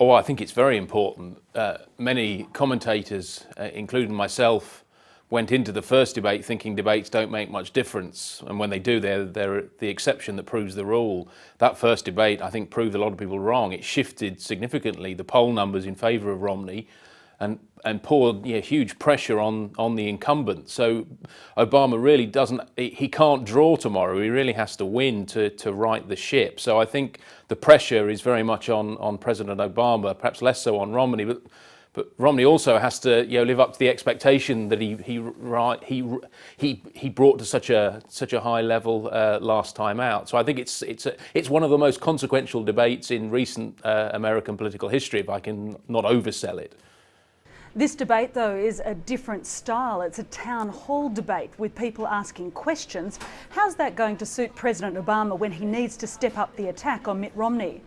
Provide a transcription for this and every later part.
Oh, I think it's very important. Many commentators, including myself, went into the first debate thinking debates don't make much difference, and when they do, they're the exception that proves the rule. That first debate, I think, proved a lot of people wrong. It shifted significantly the poll numbers in favour of Romney, and poured huge pressure on the incumbent. So Obama really he can't draw tomorrow. He really has to win to right the ship. So I think the pressure is very much on President Obama, perhaps less so on Romney. But Romney also has to live up to the expectation that he brought to such a high level last time out. So I think it's one of the most consequential debates in recent American political history, if I can not oversell it. This debate, though, is a different style. It's a town hall debate with people asking questions. How's that going to suit President Obama when he needs to step up the attack on Mitt Romney?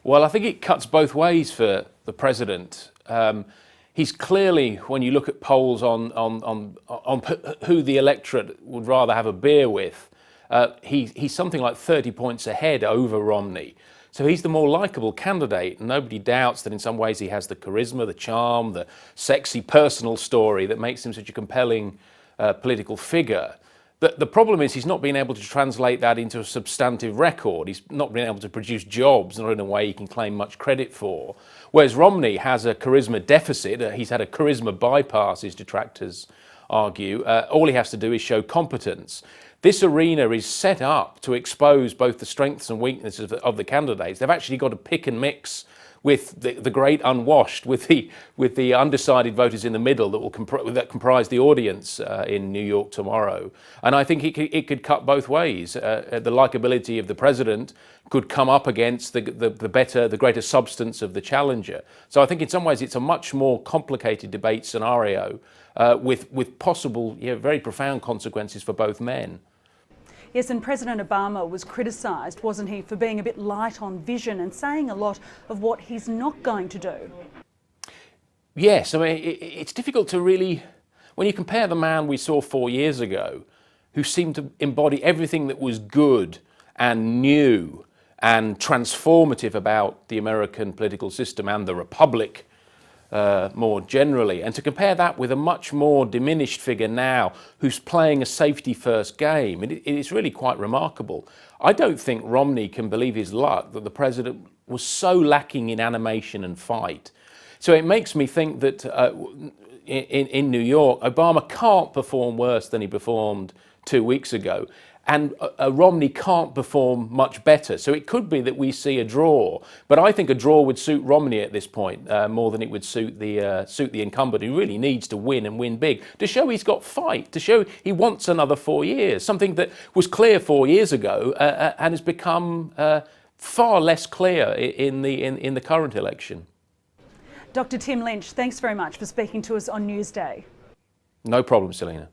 Well, I think it cuts both ways for the president. He's clearly, when you look at polls on who the electorate would rather have a beer with, he's something like 30 points ahead over Romney. So he's the more likeable candidate, and nobody doubts that in some ways he has the charisma, the charm, the sexy personal story that makes him such a compelling political figure. The problem is he's not been able to translate that into a substantive record. He's not been able to produce jobs, not in a way he can claim much credit for. Whereas Romney has a charisma deficit. He's had a charisma bypass, his detractors argue. All he has to do is show competence. This arena is set up to expose both the strengths and weaknesses of the candidates. They've actually got to pick and mix with the great unwashed, with the undecided voters in the middle that comprise the audience in New York tomorrow. And I think it could cut both ways. The likability of the president could come up against the greater substance of the challenger. So I think in some ways it's a much more complicated debate scenario with possible very profound consequences for both men. Yes, and President Obama was criticised, wasn't he, for being a bit light on vision and saying a lot of what he's not going to do. Yes, I mean, it's difficult to really, when you compare the man we saw 4 years ago, who seemed to embody everything that was good and new and transformative about the American political system and the Republic more generally, and to compare that with a much more diminished figure now who's playing a safety-first game, it is really quite remarkable. I don't think Romney can believe his luck that the president was so lacking in animation and fight. So it makes me think that in New York, Obama can't perform worse than he performed 2 weeks ago. And Romney can't perform much better. So it could be that we see a draw. But I think a draw would suit Romney at this point more than it would suit the incumbent, who really needs to win and win big, to show he's got fight, to show he wants another 4 years, something that was clear 4 years ago and has become far less clear in the current election. Dr. Tim Lynch, thanks very much for speaking to us on Newsday. No problem, Selena.